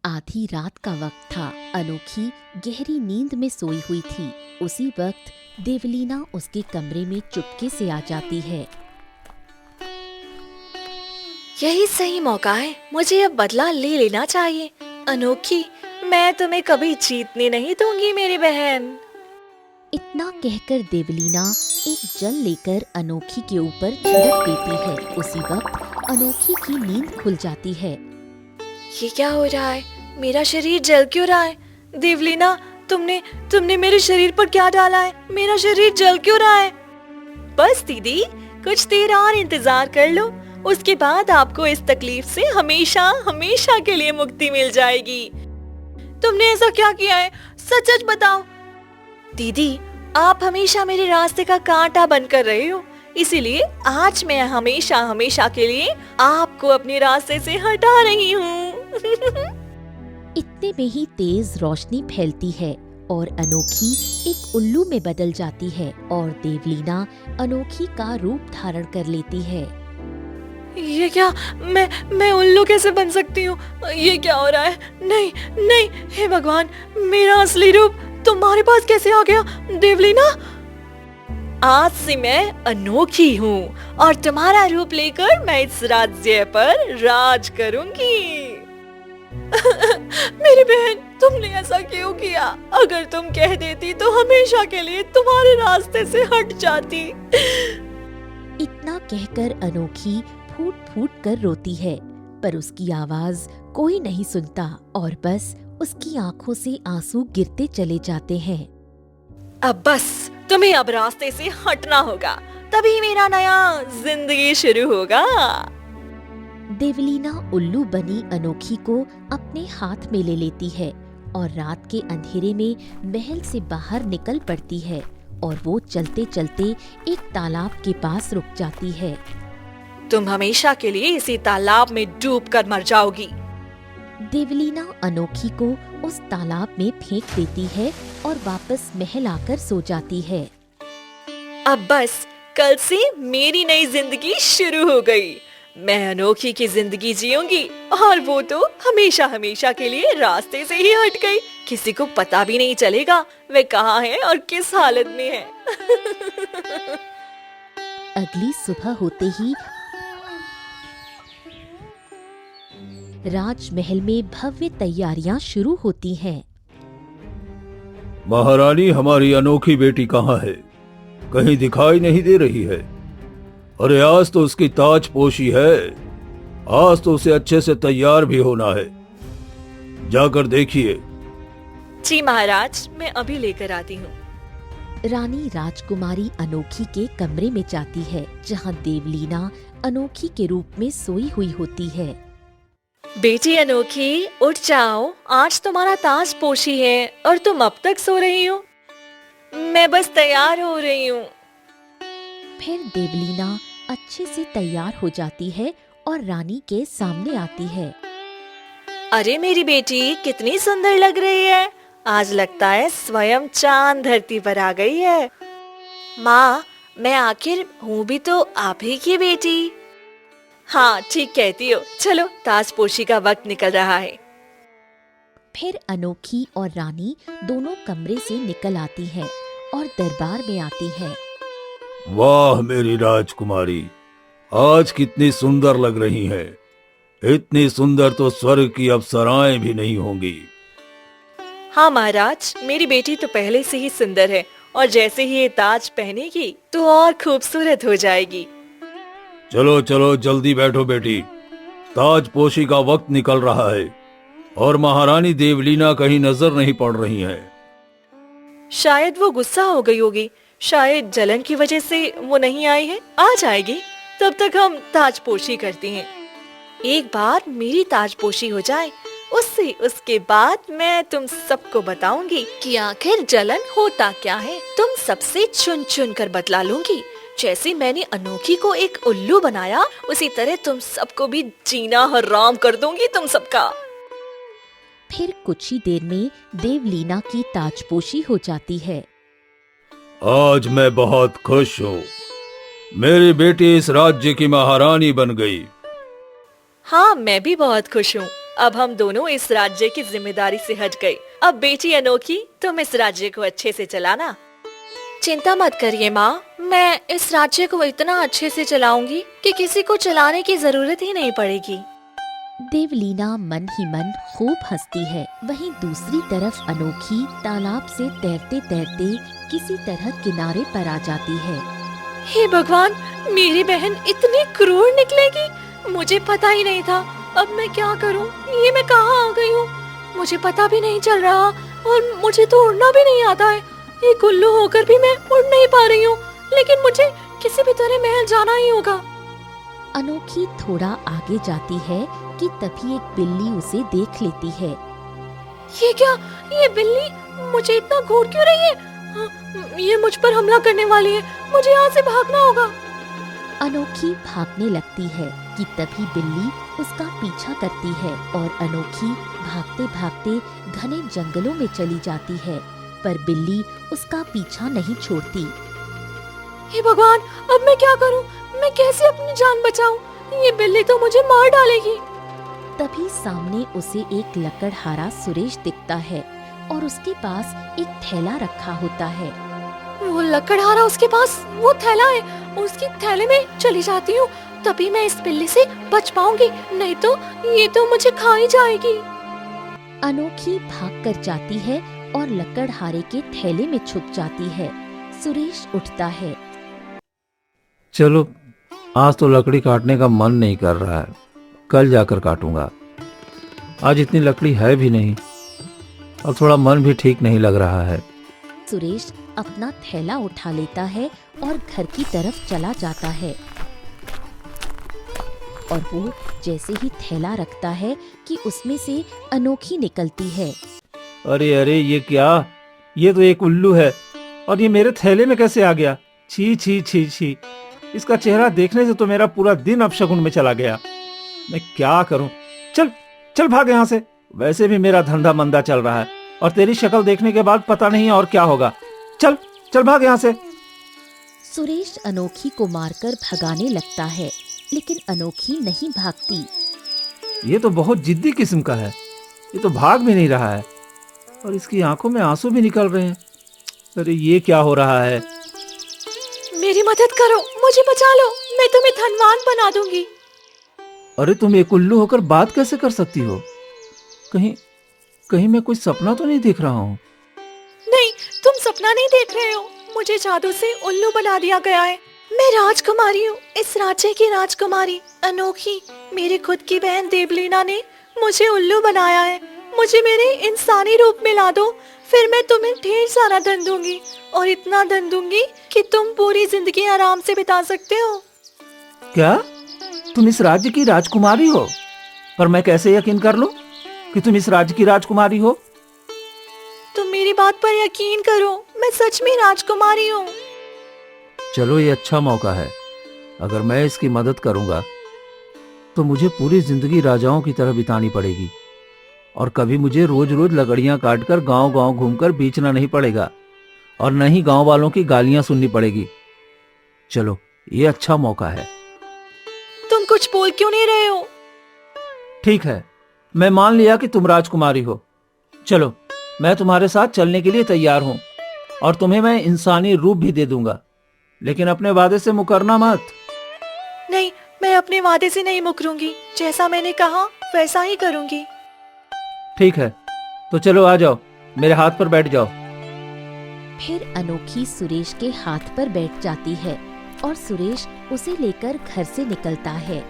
आधी रात का वक्त था। अनोखी गहरी नींद में सोई हुई थी। उसी वक्त देवलीना उसके कमरे में चुपके से आ जाती है। यही सही मौका है, मुझे अब बदला ले लेना चाहिए। अनोखी, मैं तुम्हें कभी जीतने नहीं दूंगी मेरी बहन। इतना कहकर देवलीना एक जल लेकर अनोखी के ऊपर छिड़क देती है। उसी वक्त अनोखी की नींद खुल जाती है। ये क्या हो रहा है? मेरा शरीर जल क्यों रहा है? देवलीना, तुमने मेरे शरीर पर क्या डाला है? मेरा शरीर जल क्यों रहा है? बस दीदी, कुछ देर और इंतजार कर लो, उसके बाद आपको इस तकलीफ से हमेशा हमेशा के लिए मुक्ति मिल जाएगी। तुमने ऐसा क्या किया है? सच सच बताओ। दीदी, आप हमेशा मेरे रास्ते का कांटा बनकर रहे हो, इसीलिए आज मैं हमेशा हमेशा के लिए आपको अपने रास्ते से हटा रही हूँ। इतने में ही तेज रोशनी फैलती है और अनोखी एक उल्लू में बदल जाती है और देवलीना अनोखी का रूप धारण कर लेती है। ये क्या? मैं उल्लू कैसे बन सकती हूँ? ये क्या हो रहा है? नहीं नहीं, हे भगवान, मेरा असली रूप तुम्हारे पास कैसे आ गया? देवलीना, आज से मैं अनोखी हूँ और तुम्हारा रूप लेकर मैं इस राज्य पर राज करूंगी। मेरी बहन, तुमने ऐसा क्यों किया? अगर तुम कह देती तो हमेशा के लिए तुम्हारे रास्ते से हट जाती। इतना कहकर अनोखी फूट फूट कर रोती है, पर उसकी आवाज कोई नहीं सुनता और बस उसकी आंखों से आंसू गिरते चले जाते हैं। अब बस, तुम्हें अब रास्ते से हटना होगा, तभी मेरा नया जिंदगी शुरू होगा। देवलीना उल्लू बनी अनोखी को अपने हाथ में ले लेती है और रात के अंधेरे में महल से बाहर निकल पड़ती है और वो चलते चलते एक तालाब के पास रुक जाती है। तुम हमेशा के लिए इसी तालाब में डूब कर मर जाओगी। देवलीना अनोखी को उस तालाब में फेंक देती है और वापस महल आकर सो जाती है। अब बस, कल से मेरी नई जिंदगी शुरू हो गई। मैं अनोखी की जिंदगी जीऊंगी और वो तो हमेशा हमेशा के लिए रास्ते से ही हट गई। किसी को पता भी नहीं चलेगा वे कहाँ है और किस हालत में है। अगली सुबह होते ही राजमहल में भव्य तैयारियां शुरू होती हैं। महारानी, हमारी अनोखी बेटी कहाँ है? कहीं दिखाई नहीं दे रही है। अरे आज तो उसकी ताजपोशी है, आज तो उसे अच्छे से तैयार भी होना है। जाकर देखिए। जी महाराज, मैं अभी लेकर आती हूँ। रानी राजकुमारी अनोखी के कमरे में जाती है, जहाँ देवलीना अनोखी के रूप में सोई हुई होती है। बेटी अनोखी, उठ जाओ, आज तुम्हारा ताजपोशी है और तुम अब तक सो रही हो। मैं बस तैयार हो रही हूँ। फिर देवलीना अच्छे से तैयार हो जाती है और रानी के सामने आती है। अरे मेरी बेटी, कितनी सुंदर लग रही है। आज लगता है स्वयं चांद धरती पर आ गई है। माँ, मैं आखिर हूँ भी तो आप ही की बेटी। हाँ, ठीक कहती हो। चलो, ताजपोशी का वक्त निकल रहा है। फिर अनोखी और रानी दोनों कमरे से निकल आती हैं और दरबार में आती हैं। वाह मेरी राजकुमारी, आज कितनी सुंदर लग रही हैं। इतनी सुंदर तो स्वर्ग की अप्सराएं भी नहीं होंगी। हाँ महाराज, मेरी बेटी तो पहले से ही सुंदर है और जैसे ही ये ताज पहनेगी तो और खूबसूरत हो जाएगी। चलो चलो, जल्दी बैठो बेटी, ताजपोशी का वक्त निकल रहा है और महारानी देवलीना कहीं नजर नहीं पड़ रही है। शायद वो गुस्सा हो गई होगी, शायद जलन की वजह से वो नहीं आई है। आ जाएगी, तब तक हम ताजपोशी करते हैं। एक बार मेरी ताजपोशी हो जाए, उसके बाद मैं तुम सबको बताऊंगी कि आखिर जलन होता क्या है। तुम सबसे चुन चुन कर बतला लूंगी। जैसे मैंने अनोखी को एक उल्लू बनाया, उसी तरह तुम सबको भी जीना हराम कर दूंगी, तुम सबका। फिर कुछ ही देर में देवलीना की ताजपोशी हो जाती है। आज मैं बहुत खुश हूँ, मेरी बेटी इस राज्य की महारानी बन गई। हाँ, मैं भी बहुत खुश हूँ। अब हम दोनों इस राज्य की जिम्मेदारी से हट गए। अब बेटी अनोखी, तुम इस राज्य को अच्छे से चलाना। चिंता मत करिए माँ, मैं इस राज्य को इतना अच्छे से चलाऊंगी कि किसी को चलाने की जरूरत ही नहीं पड़ेगी। देवलीना मन ही मन खूब हंसती है। वहीं दूसरी तरफ अनोखी तालाब से तैरते तैरते किसी तरह किनारे पर आ जाती है। हे भगवान, मेरी बहन इतनी क्रूर निकलेगी, मुझे पता ही नहीं था। अब मैं क्या करूं? ये मैं कहाँ आ गई हूँ? मुझे पता भी नहीं चल रहा और मुझे तो उड़ना भी नहीं आता है। एक उल्लू होकर भी मैं उड़ नहीं पा रही हूँ, लेकिन मुझे किसी भी तरह महल जाना ही होगा। अनोखी थोड़ा आगे जाती है कि तभी एक बिल्ली उसे देख लेती है। ये क्या? ये बिल्ली मुझे इतना घूर क्यों रही है? हाँ, ये मुझ पर हमला करने वाली है। मुझे यहाँ से भागना होगा। अनोखी भागने लगती है कि तभी बिल्ली उसका पीछा करती है और अनोखी भागते भागते घने जंगलों में चली जाती है, पर बिल्ली उसका पीछा नहीं छोड़ती। हे भगवान, अब मैं क्या करूं? मैं कैसे अपनी जान बचाऊं? ये बिल्ली तो मुझे मार डालेगी। तभी सामने उसे एक लकड़हारा सुरेश दिखता है और उसके पास एक थैला रखा होता है। वो लकड़हारा उसके पास वो थैला है, उसकी थैले में चली जाती हूँ, तभी मैं इस बिल्ली से बच पाऊंगी, नहीं तो ये तो मुझे खा ही जाएगी। अनोखी भागकर जाती है और लकड़हारे के थैले में छुप जाती है। सुरेश उठता है। चलो, आज तो लकड़ी काटने का मन नहीं कर रहा है, कल जाकर काटूंगा। आज इतनी लकड़ी है भी नहीं और थोड़ा मन भी ठीक नहीं लग रहा है। सुरेश अपना थैला उठा लेता है और घर की तरफ चला जाता है। और वो जैसे ही थैला रखता है कि उसमें से अनोखी निकलती है। अरे अरे, ये क्या? ये तो एक उल्लू है और ये मेरे थैले में कैसे आ गया? छी छी छी छी, इसका चेहरा देखने से तो मेरा पूरा दिन अपशगुन में चला गया। मैं क्या करूं? चल चल भाग यहाँ से। वैसे भी मेरा धंधा मंदा चल रहा है और तेरी शक्ल देखने के बाद पता नहीं और क्या होगा। चल चल भाग यहाँ से। सुरेश अनोखी को मारकर भगाने लगता है, लेकिन अनोखी नहीं भागती। ये तो बहुत जिद्दी किस्म का है, ये तो भाग भी नहीं रहा है और इसकी आंखों में आंसू भी निकल रहे हैं। अरे ये क्या हो रहा है? मेरी मदद करो, मुझे बचा लो, मैं तुम्हें धनवान बना दूंगी। अरे तुम एक उल्लू होकर बात कैसे कर सकती हो? कहीं कहीं मैं कोई सपना तो नहीं देख रहा हूँ? नहीं, तुम सपना नहीं देख रहे हो, मुझे जादू से उल्लू बना दिया गया है। मैं राजकुमारी हूँ, इस राज्य की राजकुमारी अनोखी। मेरी खुद की बहन देवलीना ने मुझे उल्लू बनाया है। मुझे मेरे इंसानी रूप में ला दो, फिर मैं तुम्हें ढेर सारा धन दूंगी और इतना धन दूंगी कि तुम पूरी जिंदगी आराम से बिता सकते हो। क्या तुम इस राज्य की राजकुमारी हो? पर मैं कैसे यकीन कर लूं कि तुम इस राज्य की राजकुमारी हो? तुम मेरी बात पर यकीन करो, मैं सच में राजकुमारी हूँ। चलो, ये अच्छा मौका है। अगर मैं इसकी मदद करूंगा तो मुझे पूरी जिंदगी राजाओं की तरह बितानी पड़ेगी और कभी मुझे रोज रोज लकड़ियां काटकर गांव गांव घूमकर बेचना नहीं पड़ेगा और न ही गांव वालों की गालियां सुननी पड़ेगी। चलो, ये अच्छा मौका है। तुम कुछ बोल क्यों नहीं रहे हो? ठीक है, मैं मान लिया कि तुम राजकुमारी हो। चलो, मैं तुम्हारे साथ चलने के लिए तैयार हूं और तुम्हें मैं इंसानी रूप भी दे दूंगा, लेकिन अपने वादे से मुकरना मत। नहीं, मैं अपने वादे से नहीं मुकरूंगी। जैसा मैंने कहा वैसा ही करूंगी। ठीक है, तो चलो आ जाओ, मेरे हाथ पर बैठ जाओ। फिर अनोखी सुरेश के हाथ पर बैठ जाती है और सुरेश उसे लेकर घर से निकलता है।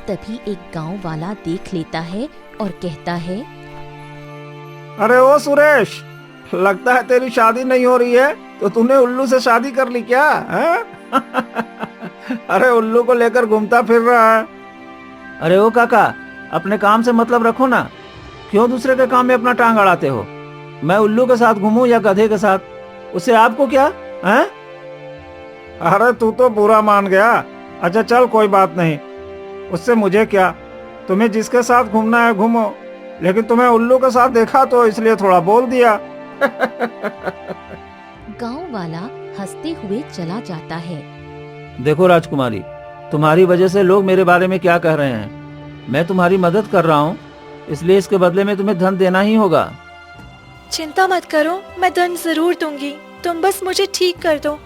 तभी एक गांव वाला देख लेता है और कहता है, अरे ओ सुरेश, लगता है तेरी शादी नहीं हो रही है, तो तूने उल्लू से शादी कर ली क्या? अरे उल्लू को लेकर घूमता फिर रहा है। अरे ओ काका, अपने काम से मतलब रखो ना, क्यों दूसरे के काम में अपना टांग अड़ाते हो? मैं उल्लू के साथ घूमूं या गधे के साथ, उससे आपको क्या है? अरे तू तो बुरा मान गया। अच्छा चल, कोई बात नहीं, उससे मुझे क्या। तुम्हें जिसके साथ घूमना है घूमो, लेकिन तुम्हें उल्लू के साथ देखा तो इसलिए थोड़ा बोल दिया। गांव वाला हंसते हुए चला जाता है। देखो राजकुमारी, तुम्हारी वजह से लोग मेरे बारे में क्या कह रहे हैं। मैं तुम्हारी मदद कर रहा हूँ इसलिए इसके बदले में तुम्हें धन देना ही होगा। चिंता मत करो, मैं धन जरूर दूंगी, तुम बस मुझे ठीक कर दो।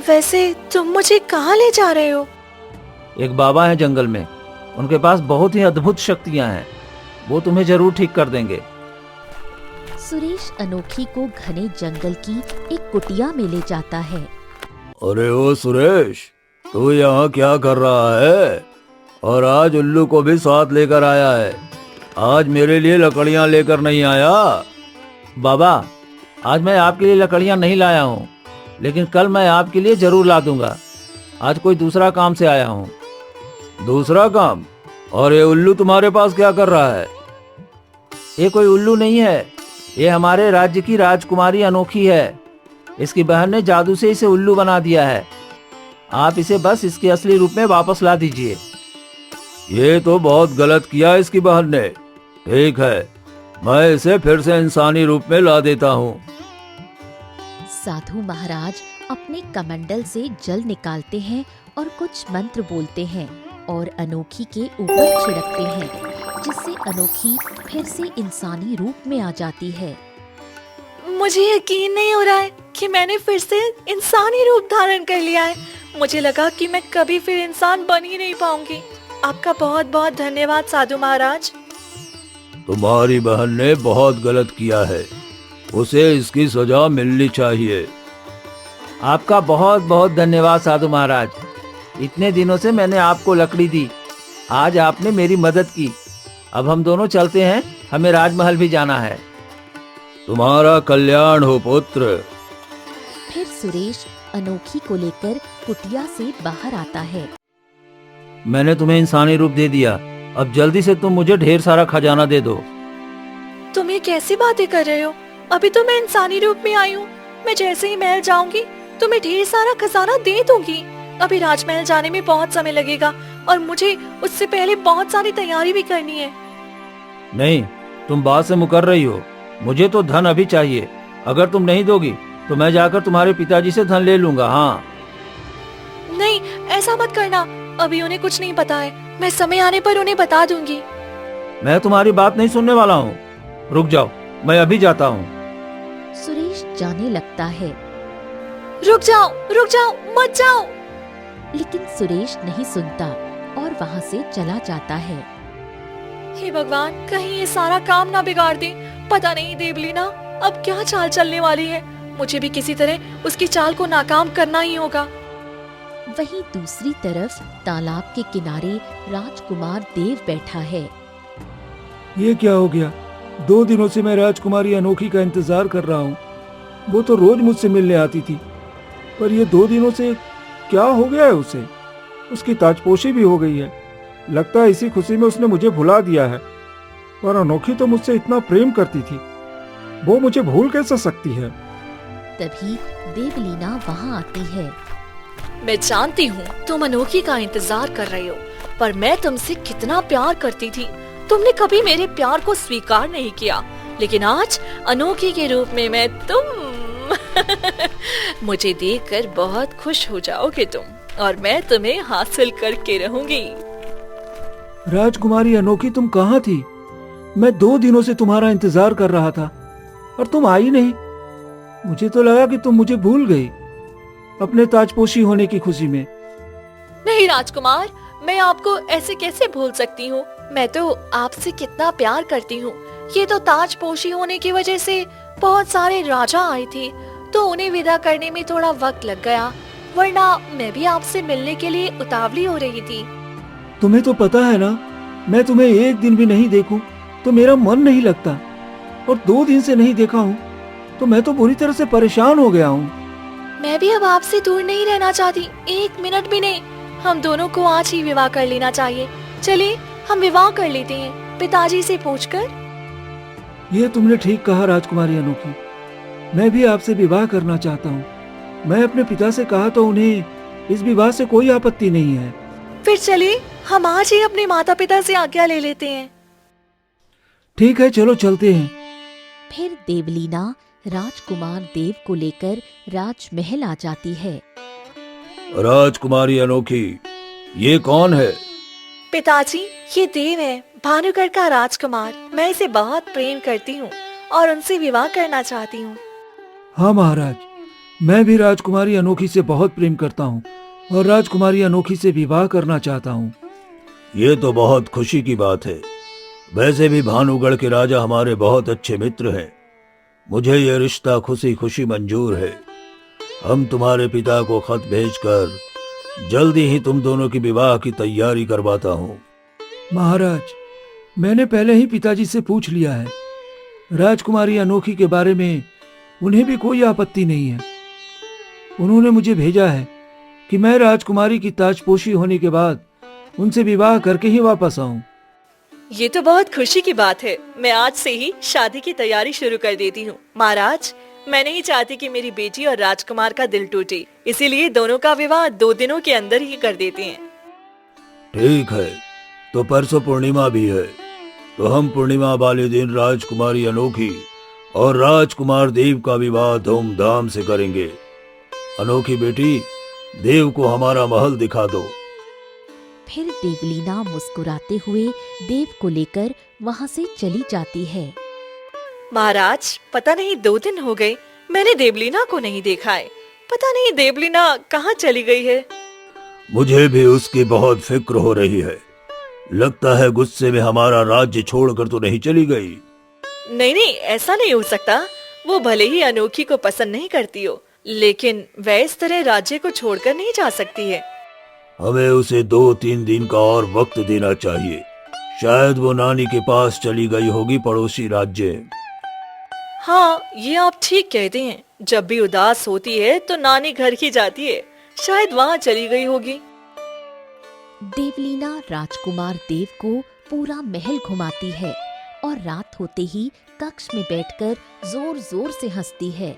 वैसे तुम मुझे कहाँ ले जा रहे हो? एक बाबा है जंगल में, उनके पास बहुत ही अद्भुत शक्तियां हैं, वो तुम्हें जरूर ठीक कर देंगे। सुरेश अनोखी को घने जंगल की एक कुटिया में ले जाता है। अरे ओ सुरेश, तू यहाँ क्या कर रहा है? और आज उल्लू को भी साथ लेकर आया है। आज मेरे लिए लकड़ियाँ लेकर नहीं आया? बाबा, आज मैं आपके लिए लकड़ियां नहीं लाया हूँ, लेकिन कल मैं आपके लिए जरूर ला दूंगा। आज कोई दूसरा काम से आया हूँ। दूसरा काम? और ये उल्लू तुम्हारे पास क्या कर रहा है? ये कोई उल्लू नहीं है, ये हमारे राज्य की राजकुमारी अनोखी है। इसकी बहन ने जादू से इसे उल्लू बना दिया है। आप इसे बस इसके असली रूप में वापस ला दीजिए। ये तो बहुत गलत किया इसकी बहन ने। ठीक है, मैं इसे फिर से इंसानी रूप में ला देता हूँ। साधु महाराज अपने कमंडल से जल निकालते हैं और कुछ मंत्र बोलते हैं और अनोखी के ऊपर छिड़कते हैं, जिससे अनोखी फिर से इंसानी रूप में आ जाती है। मुझे यकीन नहीं हो रहा है कि मैंने फिर से इंसानी रूप धारण कर लिया है। मुझे लगा कि मैं कभी फिर इंसान बन ही नहीं पाऊंगी। आपका बहुत बहुत धन्यवाद साधु महाराज। तुम्हारी बहन ने बहुत गलत किया है, उसे इसकी सजा मिलनी चाहिए। आपका बहुत बहुत धन्यवाद साधु महाराज। इतने दिनों से मैंने आपको लकड़ी दी, आज आपने मेरी मदद की। अब हम दोनों चलते हैं, हमें राजमहल भी जाना है। तुम्हारा कल्याण हो पुत्र। फिर सुरेश अनोखी को लेकर कुटिया से बाहर आता है। मैंने तुम्हें इंसानी रूप दे दिया, अब जल्दी से तुम मुझे ढेर सारा खजाना दे दो। तुम ये कैसी बातें कर रहे हो? अभी तो मैं इंसानी रूप में आई हूँ। मैं जैसे ही महल जाऊंगी तुम्हें ढेर सारा खजाना दे दूंगी। अभी राजमहल जाने में बहुत समय लगेगा और मुझे उससे पहले बहुत सारी तैयारी भी करनी है। नहीं, तुम बात से मुकर रही हो। मुझे तो धन अभी चाहिए। अगर तुम नहीं दोगी तो मैं जाकर तुम्हारे पिताजी से धन ले लूंगा। हाँ। नहीं, ऐसा मत करना, अभी उन्हें कुछ नहीं पता है। मैं समय आने पर उन्हें बता दूंगी। मैं तुम्हारी बात नहीं सुनने वाला हूँ। रुक जाओ, मैं अभी जाता हूँ। सुरेश जाने लगता है, रुक जाओ, मत जाओ। लेकिन सुरेश नहीं सुनता और वहाँ से चला जाता है। हे भगवान, कहीं ये सारा काम ना बिगाड़ दे। पता नहीं देवलीना अब क्या चाल चलने वाली है। मुझे भी किसी तरह उसकी चाल को नाकाम करना ही होगा। वहीं दूसरी तरफ तालाब के किनारे राजकुमार देव बैठा है। ये क्या हो गया? 2 दिनों से मैं राजकुमारी अनोखी का इंतजार कर रहा हूँ। वो तो रोज मुझसे मिलने आती थी, पर ये 2 दिनों से क्या हो गया है उसे? उसकी ताजपोशी भी हो गई है। लगता है इसी खुशी में उसने मुझे भुला दिया है। पर अनोखी तो मुझसे इतना प्रेम करती थी, वो मुझे भूल कैसे सकती है? तभी देवलीना वहाँ आती है। मैं जानती हूँ तुम अनोखी का इंतजार कर रही हो, पर मैं तुमसे कितना प्यार करती थी। तुमने कभी मेरे प्यार को स्वीकार नहीं किया, लेकिन आज अनोखी के रूप में मैं मुझे देखकर बहुत खुश हो जाओगे तुम, और मैं तुम्हें हासिल करके रहूंगी। राजकुमारी अनोखी, तुम कहाँ थी? मैं 2 दिनों से तुम्हारा इंतजार कर रहा था और तुम आई नहीं। मुझे तो लगा कि तुम मुझे भूल गई अपने ताजपोशी होने की खुशी में। नहीं राजकुमार, मैं आपको ऐसे कैसे भूल सकती हूँ? मैं तो आपसे कितना प्यार करती हूँ। ये तो ताजपोशी होने की वजह से बहुत सारे राजा आए थे, तो उन्हें विदा करने में थोड़ा वक्त लग गया, वरना मैं भी आपसे मिलने के लिए उतावली हो रही थी। तुम्हें तो पता है ना, मैं तुम्हें एक दिन भी नहीं देखूं तो मेरा मन नहीं लगता, और 2 दिन से नहीं देखा हूँ तो मैं तो बुरी तरह से परेशान हो गया हूँ। मैं भी अब आपसे दूर नहीं रहना चाहती, 1 मिनट भी नहीं। हम दोनों को आज ही विवाह कर लेना चाहिए। चलिए हम विवाह कर लेते हैं, पिताजी से पूछकर। ये तुमने ठीक कहा राजकुमारी अनोखी, मैं भी आपसे विवाह करना चाहता हूँ। मैं अपने पिता से कहा तो उन्हें इस विवाह से कोई आपत्ति नहीं है। फिर चलिए हम आज ही अपने माता पिता से आज्ञा ले लेते हैं। ठीक है, चलो चलते हैं। फिर देवलीना राजकुमार देव को लेकर राजमहल आ जाती है। राजकुमारी अनोखी, ये कौन है? पिताजी, ये देव है, भानुगढ़ का राजकुमार, मैं इसे बहुत प्रेम करती हूँ और उनसे विवाह करना चाहती हूँ। हाँ महाराज, मैं भी राजकुमारी अनोखी से बहुत प्रेम करता हूँ और राजकुमारी अनोखी से विवाह करना चाहता हूँ। ये तो बहुत खुशी की बात है। वैसे भी भानुगढ़ के राजा हमारे बहुत अच्छे मित्र हैं। मुझे ये रिश्ता खुशी खुशी मंजूर है। हम तुम्हारे पिता को खत भेजकर जल्दी ही तुम दोनों की विवाह की तैयारी करवाता हूँ। महाराज, मैंने पहले ही पिताजी से पूछ लिया है। राजकुमारी अनोखी के बारे में उन्हें भी कोई आपत्ति नहीं है। उन्होंने मुझे भेजा है कि मैं राजकुमारी की ताजपोशी होने के बाद उनसे विवाह करके ही वापस आऊं। ये तो बहुत खुशी की बात है। मैं आज से ही शादी की तैयारी शुरू कर देती हूँ। महाराज, मैं नहीं चाहती कि मेरी बेटी और राजकुमार का दिल टूटे, इसीलिए दोनों का विवाह 2 दिनों के अंदर ही कर देते हैं। ठीक है, तो परसों पूर्णिमा भी है, तो हम पूर्णिमा वाले दिन राजकुमारी अनोखी और राजकुमार देव का विवाह धूमधाम से करेंगे। अनोखी बेटी, देव को हमारा महल दिखा दो। फिर देवलीना मुस्कुराते हुए देव को लेकर वहाँ से चली जाती है। महाराज, पता नहीं 2 दिन हो गए मैंने देवलीना को नहीं देखा है। पता नहीं देवलीना कहाँ चली गई है। मुझे भी उसकी बहुत फिक्र हो रही है। लगता है गुस्से में हमारा राज्य छोड़कर तो नहीं चली गई। नहीं नहीं, ऐसा नहीं हो सकता। वो भले ही अनोखी को पसंद नहीं करती हो, लेकिन वह इस तरह राज्य को छोड़कर नहीं जा सकती है। हमें उसे 2-3 दिन का और वक्त देना चाहिए। शायद वो नानी के पास चली गई होगी, पड़ोसी राज्य। हाँ, ये आप ठीक कहते हैं। जब भी उदास होती है तो नानी घर ही जाती है। शायद वहाँ चली गई होगी। देवलीना राजकुमार देव को पूरा महल घुमाती है और रात होते ही कक्ष में बैठकर जोर जोर से हंसती है।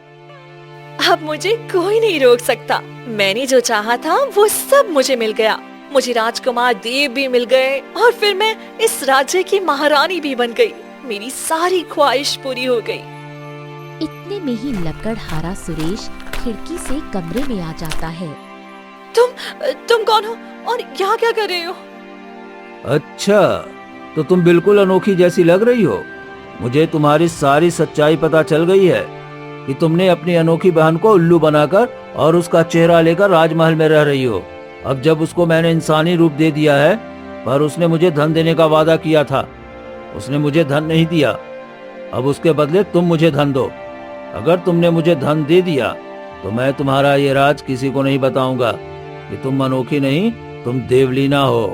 अब मुझे कोई नहीं रोक सकता। मैंने जो चाहा था वो सब मुझे मिल गया। मुझे राजकुमार देव भी मिल गए और फिर मैं इस राज्य की महारानी भी बन गई। मेरी सारी ख्वाहिश पूरी हो गई। इतने में ही लकड़हारा सुरेश खिड़की से कमरे में आ जाता है। तुम कौन हो और यहाँ क्या कर रहे हो? अच्छा, तो तुम बिल्कुल अनोखी जैसी लग रही हो। मुझे तुम्हारी सारी सच्चाई पता चल गई है कि तुमने अपनी अनोखी बहन को उल्लू बनाकर और उसका चेहरा लेकर राजमहल में रह रही हो। अब जब उसको मैंने इंसानी रूप दे दिया है, पर उसने मुझे धन देने का वादा किया था। उसने मुझे धन नहीं दिया। अब उसके बदले तुम मुझे धन दो। अगर तुमने मुझे धन दे दिया तो मैं तुम्हारा ये राज किसी को नहीं बताऊंगा कि तुम अनोखी नहीं, तुम देवलीना हो।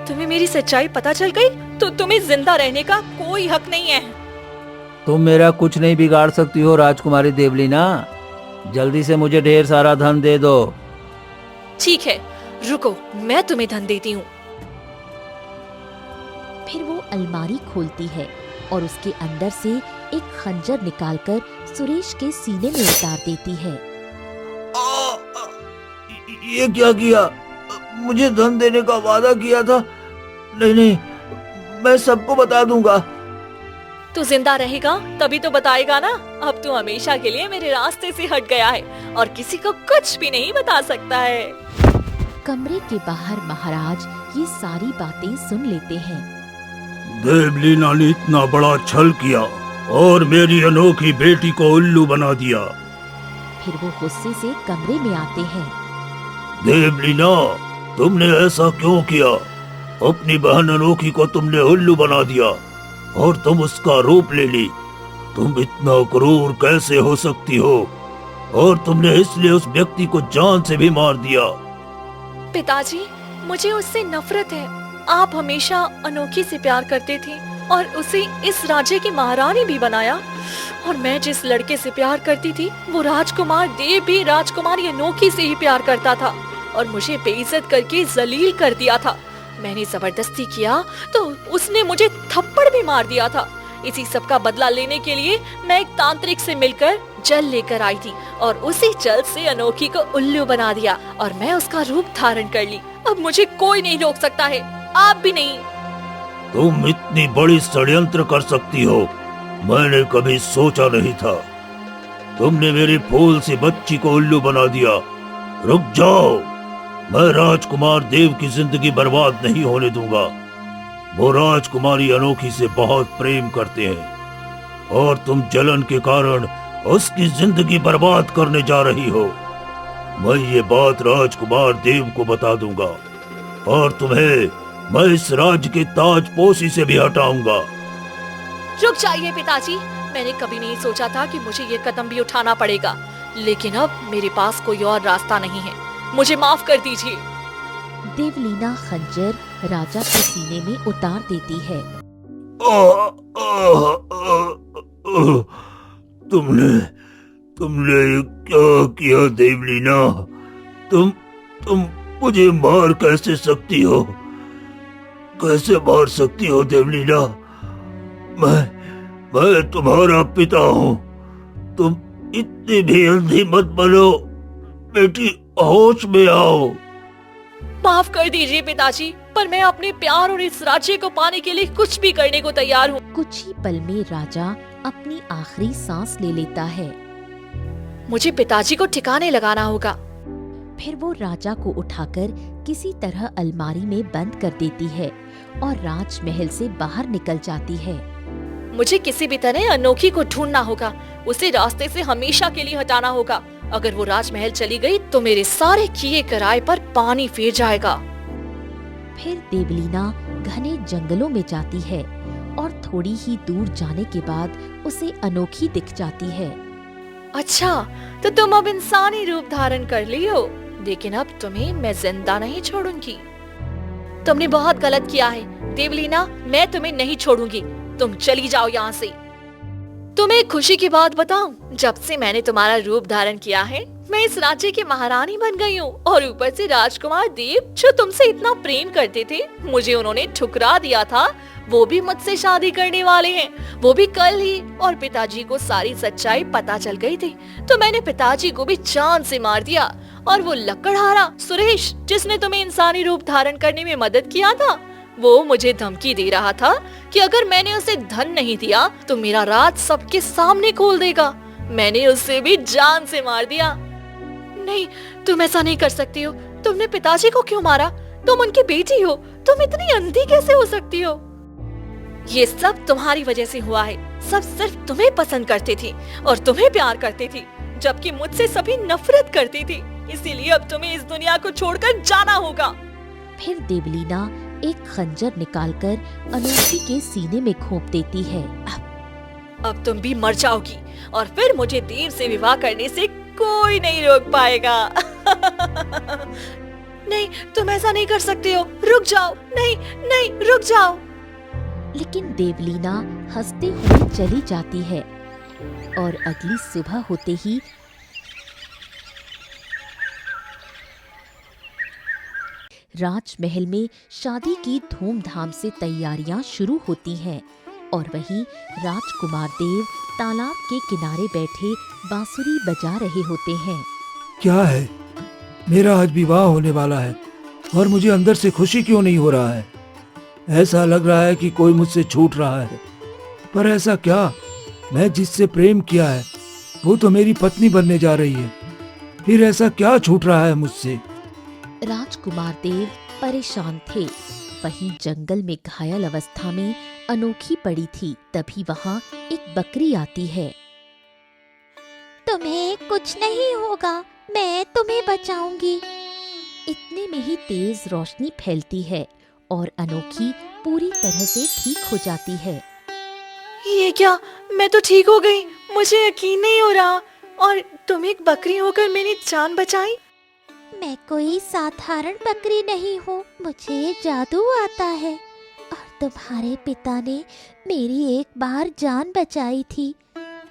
तुम्हें मेरी सच्चाई पता चल गई तो तुम्हें जिंदा रहने का कोई हक नहीं है। तुम मेरा कुछ नहीं बिगाड़ सकती हो राजकुमारी देवलीना। जल्दी से मुझे ढेर सारा धन दे दो। ठीक है, रुको, मैं तुम्हें धन देती हूँ। फिर वो अलमारी खोलती है और उसके अंदर से एक खंजर निकालकर सुरेश के सीने में उतार देती है। ये क्या किया? मुझे धन देने का वादा किया था। नहीं नहीं, मैं सबको बता दूंगा। तू जिंदा रहेगा तभी तो बताएगा ना। अब तू हमेशा के लिए मेरे रास्ते से हट गया है और किसी को कुछ भी नहीं बता सकता है। कमरे के बाहर महाराज ये सारी बातें सुन लेते हैं। देवलीना ने इतना बड़ा छल किया और मेरी अनोखी बेटी को उल्लू बना दिया। फिर वो गुस्से से कमरे में आते हैं। देवलीना, तुमने ऐसा क्यों किया? अपनी बहन अनोखी को तुमने उल्लू बना दिया और तुम उसका रूप ले ली। तुम इतना क्रूर कैसे हो सकती हो? और तुमने इसलिए उस व्यक्ति को जान से भी मार दिया। पिताजी, मुझे उससे नफरत है। आप हमेशा अनोखी से प्यार करते थे और उसे इस राज्य की महारानी भी बनाया। और मैं जिस लड़के से प्यार करती थी वो राजकुमार देव भी राजकुमारी अनोखी से ही प्यार करता था और मुझे बेइज्जत करके जलील कर दिया था। मैंने जबरदस्ती किया तो उसने मुझे थप्पड़ भी मार दिया था। इसी सब का बदला लेने के लिए मैं एक तांत्रिक से मिलकर जल लेकर आई थी और उसी जल से अनोखी को उल्लू बना दिया और मैं उसका रूप धारण कर ली। अब मुझे कोई नहीं रोक सकता है, आप भी नहीं। तुम इतनी बड़ी षड्यंत्र कर सकती हो, मैंने कभी सोचा नहीं था। तुमने मेरी फूल सी बच्ची को उल्लू बना दिया। रुक जाओ, मैं राजकुमार देव की जिंदगी बर्बाद नहीं होने दूंगा। वो राजकुमारी अनोखी से बहुत प्रेम करते हैं और तुम जलन के कारण उसकी जिंदगी बर्बाद करने जा रही हो। मैं ये बात राजकुमार देव को बता दूंगा और तुम्हें मैं इस राज्य के ताजपोशी से भी हटाऊंगा। रुक जाइए पिताजी, मैंने कभी नहीं सोचा था कि मुझे ये कदम भी उठाना पड़ेगा, लेकिन अब मेरे पास कोई और रास्ता नहीं है। मुझे माफ कर दीजिए। देवलीना खंजर राजा के सीने में उतार देती है। तुमने क्या किया देवलीना? तुम मुझे मार कैसे सकती हो? कैसे मार सकती हो देवलीना? मैं तुम्हारा पिता हूँ। तुम इतनी भी अंधी मत बनो। बेटी होश में आओ। माफ कर दीजिए पिताजी, पर मैं अपने प्यार और इस राज्य को पाने के लिए कुछ भी करने को तैयार हूँ। कुछ ही पल में राजा अपनी आखिरी सांस ले लेता है। मुझे पिताजी को ठिकाने लगाना होगा। फिर वो राजा को उठाकर किसी तरह अलमारी में बंद कर देती है और राजमहल से बाहर निकल जाती है। मुझे किसी भी तरह अनोखी को ढूंढना होगा, उसे रास्ते से हमेशा के लिए हटाना होगा। अगर वो राजमहल चली गई तो मेरे सारे किए कराए पर पानी फिर जाएगा। फिर देवलीना घने जंगलों में जाती है और थोड़ी ही दूर जाने के बाद उसे अनोखी दिख जाती है। अच्छा, तो तुम अब इंसानी रूप धारण कर ली हो, लेकिन अब तुम्हें मैं जिंदा नहीं छोड़ूंगी। तुमने बहुत गलत किया है देवलीना, मैं तुम्हें नहीं छोड़ूंगी। तुम चली जाओ यहाँ से। तुम्हें खुशी की बात बताऊं, जब से मैंने तुम्हारा रूप धारण किया है मैं इस राज्य की महारानी बन गई हूँ, और ऊपर से राजकुमार देव जो तुमसे इतना प्रेम करते थे, मुझे उन्होंने ठुकरा दिया था। वो भी मुझसे शादी करने वाले हैं, वो भी कल ही। और पिताजी को सारी सच्चाई पता चल गई थी, तो मैंने पिताजी को भी जान से मार दिया। और वो लकड़हारा सुरेश, जिसने तुम्हें इंसानी रूप धारण करने में मदद किया था, वो मुझे धमकी दे रहा था कि अगर मैंने उसे धन नहीं दिया तो मेरा राज सबके सामने खोल देगा। मैंने उसे भी जान से मार दिया। नहीं, तुम ऐसा नहीं कर सकती हो। तुमने पिताजी को क्यों मारा? तुम उनकी बेटी हो, तुम इतनी अंधी कैसे हो सकती हो? ये सब तुम्हारी वजह से हुआ है। सब सिर्फ तुम्हें पसंद करती थी और तुम्हें प्यार करती थी, जबकि मुझसे सभी नफरत करती थी। इसीलिए अब तुम्हें इस दुनिया को छोड़कर जाना होगा। फिर देवलीना एक खंजर निकालकर अनोखी के सीने में घोंप देती है। अब तुम भी मर जाओगी और फिर मुझे देव से विवाह करने से कोई नहीं रोक पाएगा। नहीं, तुम ऐसा नहीं कर सकते हो। रुक जाओ। नहीं नहीं, रुक जाओ। लेकिन देवलीना हंसते हुए चली जाती है और अगली सुबह होते ही राजमहल में शादी की धूमधाम से तैयारियां शुरू होती हैं और वहीं राजकुमार देव तालाब के किनारे बैठे बांसुरी बजा रहे होते हैं। क्या है? मेरा आज विवाह होने वाला है और मुझे अंदर से खुशी क्यों नहीं हो रहा है? ऐसा लग रहा है कि कोई मुझसे छूट रहा है, पर ऐसा क्या? मैं जिससे प्रेम किया है वो तो मेरी पत्नी बनने जा रही है, फिर ऐसा क्या छूट रहा है मुझसे? राजकुमार देव परेशान थे। वहीं जंगल में घायल अवस्था में अनोखी पड़ी थी। तभी वहाँ एक बकरी आती है। तुम्हें कुछ नहीं होगा, मैं तुम्हें बचाऊंगी। इतने में ही तेज रोशनी फैलती है और अनोखी पूरी तरह से ठीक हो जाती है। ये क्या? मैं तो ठीक हो गई। मुझे यकीन नहीं हो रहा। और तुम एक बकरी होकर मेरी जान बचाई? मैं कोई साधारण बकरी नहीं हूँ, मुझे जादू आता है और तुम्हारे पिता ने मेरी एक बार जान बचाई थी।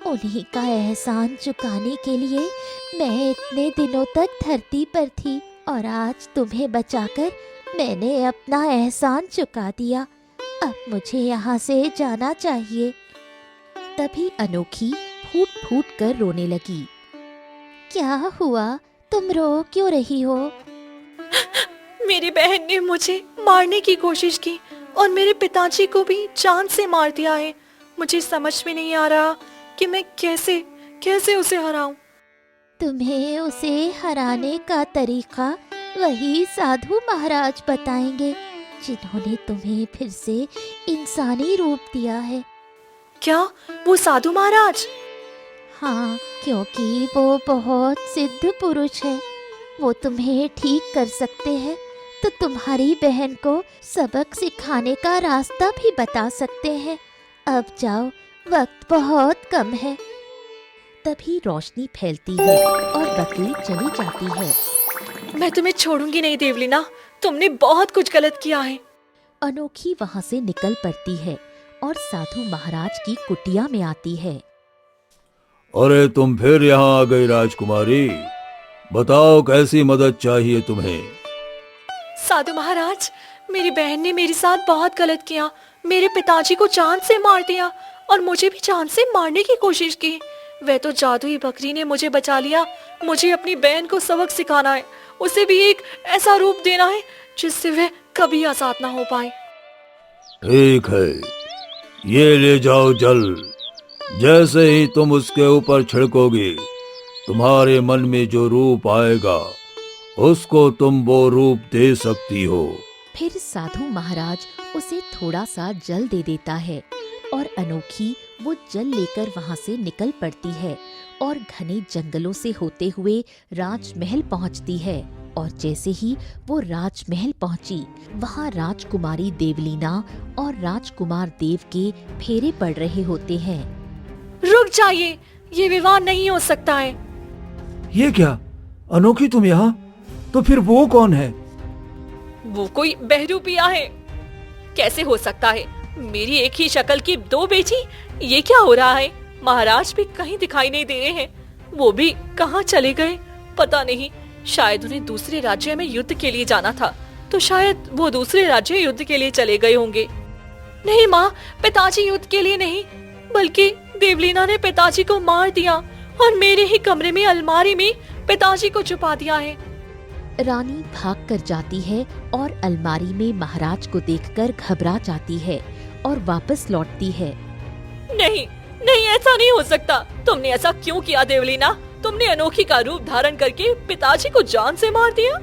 उन्हीं का एहसान चुकाने के लिए मैं इतने दिनों तक धरती पर थी और आज तुम्हें बचाकर मैंने अपना एहसान चुका दिया। अब मुझे यहाँ से जाना चाहिए। तभी अनोखी फूट फूट कर रोने लगी। क्या हुआ? तुम रो क्यों रही हो? मेरी बहन ने मुझे मारने की कोशिश की और मेरे पिताजी को भी जान से मार दिया है। मुझे समझ में नहीं आ रहा कि मैं कैसे उसे हराऊं। तुम्हें उसे हराने का तरीका वही साधु महाराज बताएंगे। जिन्होंने तुम्हें फिर से इंसानी रूप दिया है। क्या वो साधु महाराज? हाँ, क्योंकि वो बहुत सिद्ध पुरुष है। वो तुम्हें ठीक कर सकते हैं, तो तुम्हारी बहन को सबक सिखाने का रास्ता भी बता सकते हैं। अब जाओ, वक्त बहुत कम है। तभी रोशनी फैलती है और बकरी चली जाती है। मैं तुम्हें छोड़ूंगी नहीं देवलीना, तुमने बहुत कुछ गलत किया है। अनोखी वहाँ से निकल पड़ती है और साधु महाराज की कुटिया में आती है। अरे तुम फिर यहाँ आ गई राजकुमारी, बताओ कैसी मदद चाहिए तुम्हें? साधु महाराज, मेरी बहन ने मेरे साथ बहुत गलत किया। मेरे पिताजी को जान से मार दिया और मुझे भी जान से मारने की कोशिश की। वह तो जादुई बकरी ने मुझे बचा लिया। मुझे अपनी बहन को सबक सिखाना है, उसे भी एक ऐसा रूप देना है जिससे वह कभी आजाद ना हो पाए। ठीक है, ये ले जाओ जल। जैसे ही तुम उसके ऊपर छिड़कोगी, तुम्हारे मन में जो रूप आएगा उसको तुम वो रूप दे सकती हो। फिर साधु महाराज उसे थोड़ा सा जल दे देता है और अनोखी वो जल लेकर वहाँ से निकल पड़ती है और घने जंगलों से होते हुए राजमहल पहुँचती है। और जैसे ही वो राजमहल पहुँची, वहाँ राजकुमारी देवलीना और राजकुमार देव के फेरे पड़ रहे होते हैं। रुक जाइए, ये विवाह नहीं हो सकता है। ये क्या अनोखी, तुम यहाँ? तो फिर वो कौन है? वो कोई बहरूपिया है। कैसे हो सकता है? मेरी एक ही शक्ल की दो बेटी? ये क्या हो रहा है? महाराज भी कहीं दिखाई नहीं दे रहे हैं। वो भी कहाँ चले गए पता नहीं। शायद उन्हें दूसरे राज्य में युद्ध के लिए जाना था, तो शायद वो दूसरे राज्य युद्ध के लिए चले गए होंगे। नहीं माँ, पिताजी युद्ध के लिए नहीं, बल्कि देवलीना ने पिताजी को मार दिया और मेरे ही कमरे में अलमारी में पिताजी को छुपा दिया है। रानी भाग कर जाती है और अलमारी में महाराज को देखकर घबरा जाती है और वापस लौटती है। नहीं नहीं, ऐसा नहीं हो सकता। तुमने ऐसा क्यों किया देवलीना? तुमने अनोखी का रूप धारण करके पिताजी को जान से मार दिया।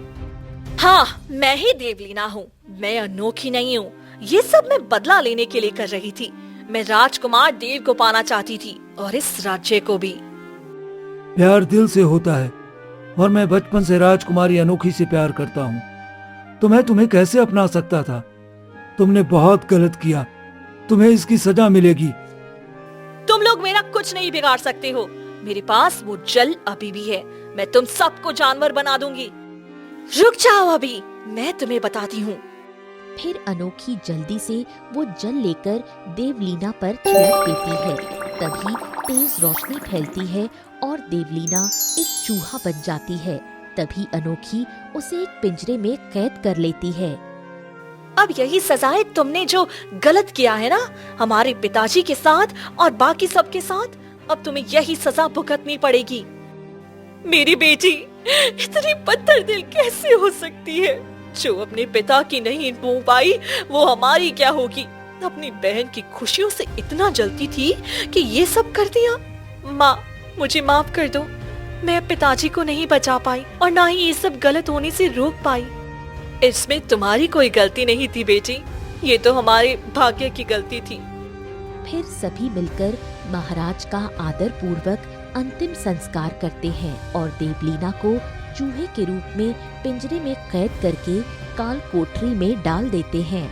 हाँ, मैं ही देवलीना हूँ, मैं अनोखी नहीं हूँ। ये सब मैं बदला लेने के लिए कर रही थी। मैं राजकुमार देव को पाना चाहती थी और इस राज्य को भी। प्यार दिल से होता है और मैं बचपन से राजकुमारी अनोखी से प्यार करता हूँ, तो मैं तुम्हें कैसे अपना सकता था? तुमने बहुत गलत किया, तुम्हें इसकी सजा मिलेगी। तुम लोग मेरा कुछ नहीं बिगाड़ सकते हो। मेरे पास वो जल अभी भी है। मैं तुम सबको जानवर बना दूंगी। रुक जाओ, अभी मैं तुम्हें बताती हूँ। फिर अनोखी जल्दी से वो जल लेकर देवलीना पर छिड़क देती है। तभी तेज रोशनी फैलती है और देवलीना एक चूहा बन जाती है। तभी अनोखी उसे एक पिंजरे में कैद कर लेती है। अब यही सजा है तुमने जो गलत किया है ना, हमारे पिताजी के साथ और बाकी सबके साथ। अब तुम्हें यही सजा भुगतनी पड़ेगी। मेरी बेटी इतनी पत्थर दिल कैसे हो सकती है? जो अपने पिता की नहीं हो पाई, वो हमारी क्या होगी? अपनी बहन की खुशियों से इतना जलती थी कि ये सब कर दिया। माँ, मुझे माफ कर दो। मैं पिताजी को नहीं बचा पाई और ना ही ये सब गलत होने से रोक पाई। इसमें तुम्हारी कोई गलती नहीं थी बेटी, ये तो हमारे भाग्य की गलती थी। फिर सभी मिलकर महाराज का आदर पूर्वक अंतिम संस्कार करते हैं और देवलीना को चूहे के रूप में पिंजरे में कैद करके काल कोठरी में डाल देते हैं।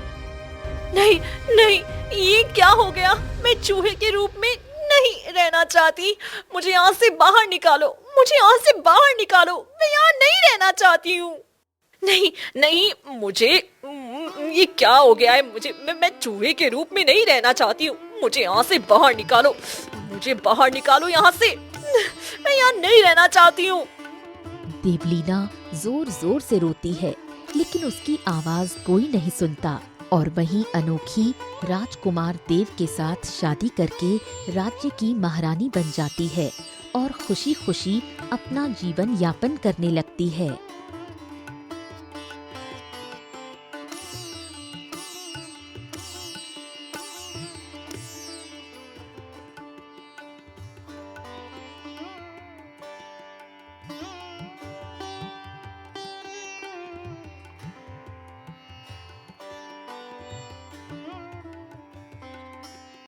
नहीं नहीं, ये क्या हो गया? मैं चूहे के रूप में नहीं रहना चाहती। मुझे यहाँ से बाहर निकालो, मुझे यहाँ से बाहर निकालो। मैं यहाँ नहीं रहना चाहती हूँ। नहीं नहीं, मुझे ये क्या हो गया है? मैं चूहे के रूप में नहीं रहना चाहती हूँ। मुझे यहाँ से बाहर निकालो, मुझे बाहर निकालो यहाँ से। मैं यहाँ नहीं रहना चाहती हूँ। देवलीना जोर जोर से रोती है, लेकिन उसकी आवाज कोई नहीं सुनता। और वहीं अनोखी राजकुमार देव के साथ शादी करके राज्य की महारानी बन जाती है और खुशी खुशी अपना जीवन यापन करने लगती है।